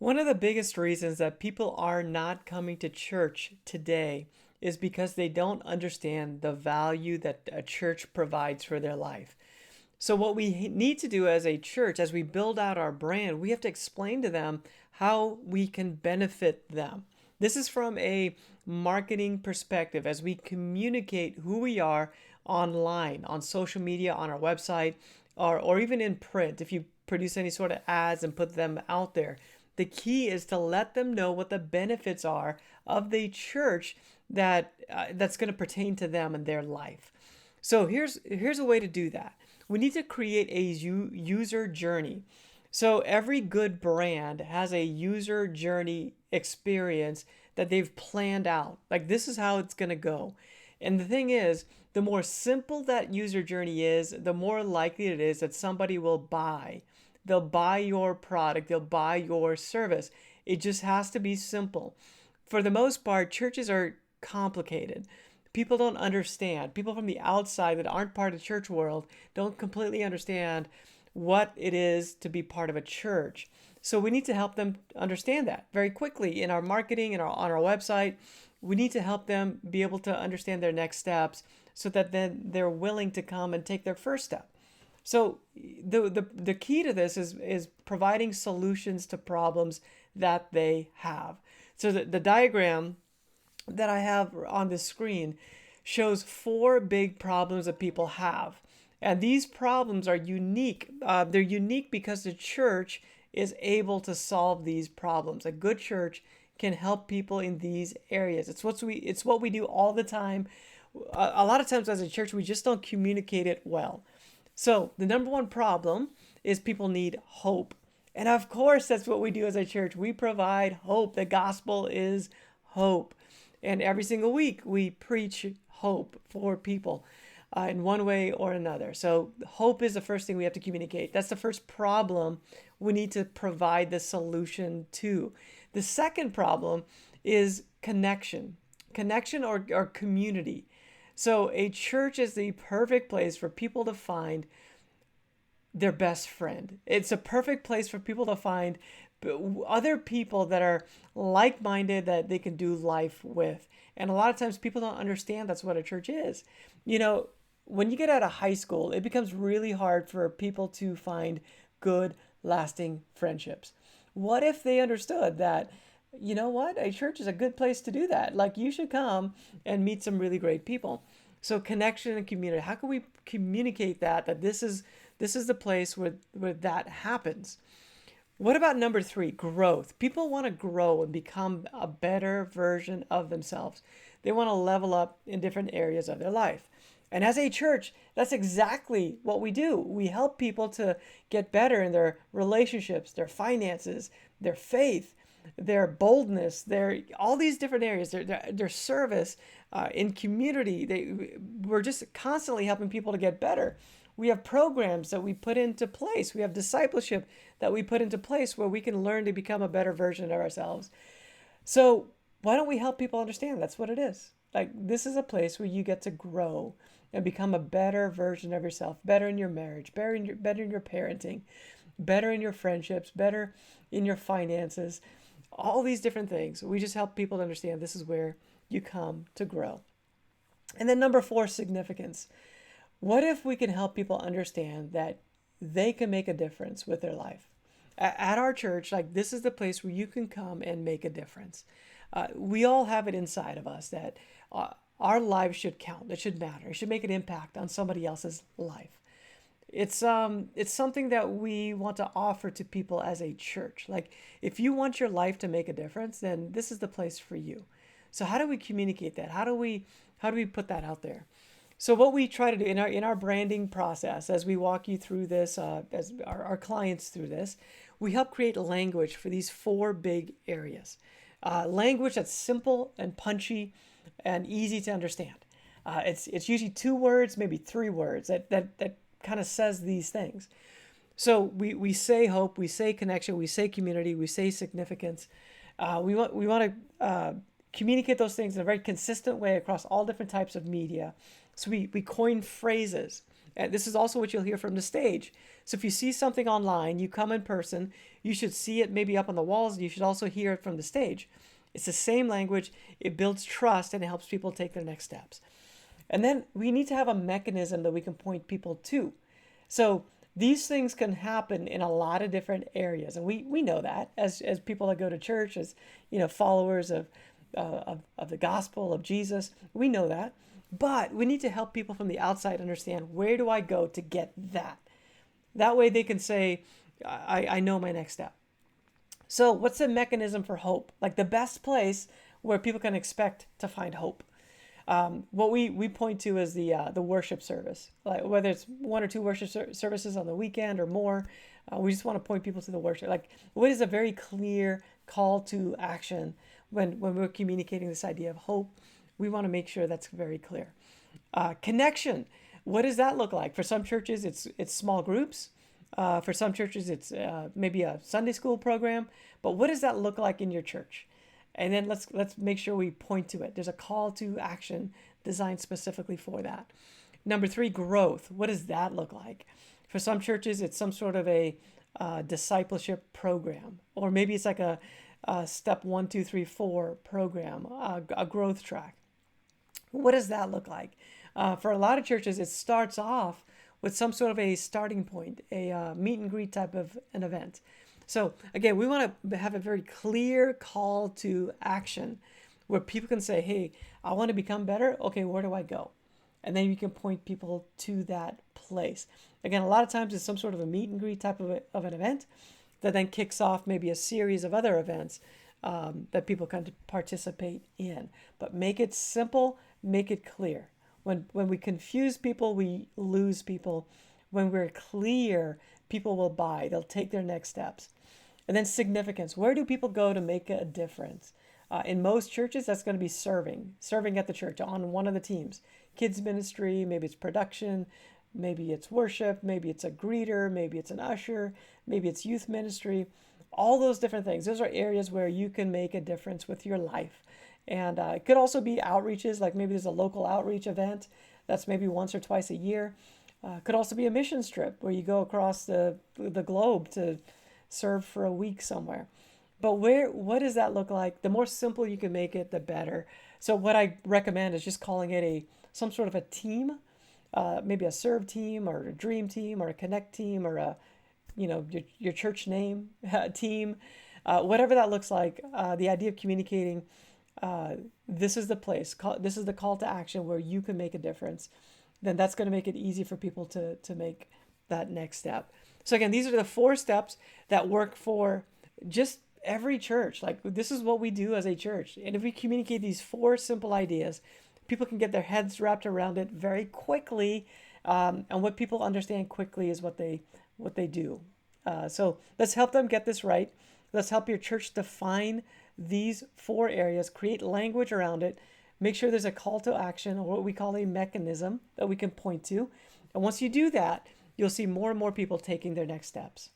One of the biggest reasons that people are not coming to church today is because they don't understand the value that a church provides for their life. So, what we need to do as a church, as we build out our brand, we have to explain to them how we can benefit them. This is from a marketing perspective as we communicate who we are online, on social media, on our website, or even in print. If you produce any sort of ads and put them out there, the key is to let them know what the benefits are of the church that's going to pertain to them and their life. So here's a way to do that. We need to create a user journey. So every good brand has a user journey experience that they've planned out. Like this is how it's going to go. And the thing is, the more simple that user journey is, the more likely it is that somebody will buy. They'll buy your product, they'll buy your service. It just has to be simple. For the most part, churches are complicated. People don't understand. People from the outside that aren't part of the church world don't completely understand what it is to be part of a church. So we need to help them understand that very quickly in our marketing and on our website. We need to help them be able to understand their next steps so that then they're willing to come and take their first step. So the key to this is providing solutions to problems that they have. So the diagram that I have on the screen shows four big problems that people have. And these problems are unique. They're unique because the church is able to solve these problems. A good church can help people in these areas. It's what we do all the time. A lot of times as a church, we just don't communicate it well. So the number one problem is people need hope. And of course, that's what we do as a church. We provide hope. The gospel is hope. And every single week we preach hope for people in one way or another. So hope is the first thing we have to communicate. That's the first problem we need to provide the solution to. The second problem is connection or community. So a church is the perfect place for people to find their best friend. It's a perfect place for people to find other people that are like-minded that they can do life with. And a lot of times people don't understand that's what a church is. You know, when you get out of high school, it becomes really hard for people to find good, lasting friendships. What if they understood that, you know what, a church is a good place to do that? Like you should come and meet some really great people. So connection and community. How can we communicate that this is the place where that happens? What about number three, growth? People want to grow and become a better version of themselves. They want to level up in different areas of their life. And as a church, that's exactly what we do. We help people to get better in their relationships, their finances, their faith, their boldness, their all these different areas, their service in community. We're just constantly helping people to get better. We have programs that we put into place. We have discipleship that we put into place where we can learn to become a better version of ourselves. So why don't we help people understand that's what it is? Like this is a place where you get to grow and become a better version of yourself, better in your marriage, better in your parenting, better in your friendships, better in your finances, all these different things. We just help people to understand this is where you come to grow. And then number four, significance. What if we can help people understand that they can make a difference with their life? At our church, like this is the place where you can come and make a difference. We all have it inside of us that our lives should count. It should matter. It should make an impact on somebody else's life. It's something that we want to offer to people as a church. Like if you want your life to make a difference, then this is the place for you. So how do we communicate that? How do we put that out there? So what we try to do in our branding process, as we walk you through this, as our clients through this, we help create language for these four big areas. Language that's simple and punchy and easy to understand. It's usually two words, maybe three words that kind of says these things. So we say hope, we say connection, we say community, we say significance. We want to communicate those things in a very consistent way across all different types of media. So we coin phrases And this is also what you'll hear from the stage. So if you see something online, you come in person, you should see it maybe up on the walls, and you should also hear it from the stage. It's the same language, it builds trust, and it helps people take their next steps. And then we need to have a mechanism that we can point people to. So these things can happen in a lot of different areas. And we know that as people that go to church, as followers of the gospel of Jesus, we know that. But we need to help people from the outside understand, where do I go to get that? That way they can say, I know my next step. So what's the mechanism for hope? Like the best place where people can expect to find hope. What we point to is the worship service, like whether it's one or two worship services on the weekend or more. We just want to point people to the worship. Like, what is a very clear call to action when we're communicating this idea of hope? We want to make sure that's very clear. Connection. What does that look like? For some churches, it's small groups. For some churches, it's maybe a Sunday school program. But what does that look like in your church? And then let's make sure we point to it. There's a call to action designed specifically for that. Number 3, growth. What does that look like? For some churches, it's some sort of a discipleship program, or maybe it's like a step 1, 2, 3, 4 program, a growth track. What does that look like? For a lot of churches, it starts off with some sort of a starting point, a meet and greet type of an event. So again, we want to have a very clear call to action where people can say, hey, I want to become better. Okay, where do I go? And then you can point people to that place. Again, a lot of times it's some sort of a meet and greet type of an event that then kicks off maybe a series of other events that people can participate in. But make it simple, make it clear. When we confuse people, we lose people. When we're clear, people will buy. They'll take their next steps. And then significance. Where do people go to make a difference? In most churches, that's going to be serving at the church on one of the teams. Kids ministry, maybe it's production, maybe it's worship, maybe it's a greeter, maybe it's an usher, maybe it's youth ministry. All those different things. Those are areas where you can make a difference with your life. And it could also be outreaches, like maybe there's a local outreach event that's maybe once or twice a year. Could also be a mission trip where you go across the globe to serve for a week somewhere. But what does that look like? The more simple you can make it, the better. So what I recommend is just calling it some sort of a team, maybe a serve team or a dream team or a connect team or your church name team, whatever that looks like. The idea of communicating, this is the place, this is the call to action where you can make a difference. Then that's going to make it easy for people to make that next step. So again, these are the 4 steps that work for just every church. Like, this is what we do as a church. And if we communicate these 4 simple ideas, people can get their heads wrapped around it very quickly. And what people understand quickly is what they do. So let's help them get this right. Let's help your church define these 4 areas, create language around it, make sure there's a call to action, or what we call a mechanism that we can point to. And once you do that, you'll see more and more people taking their next steps.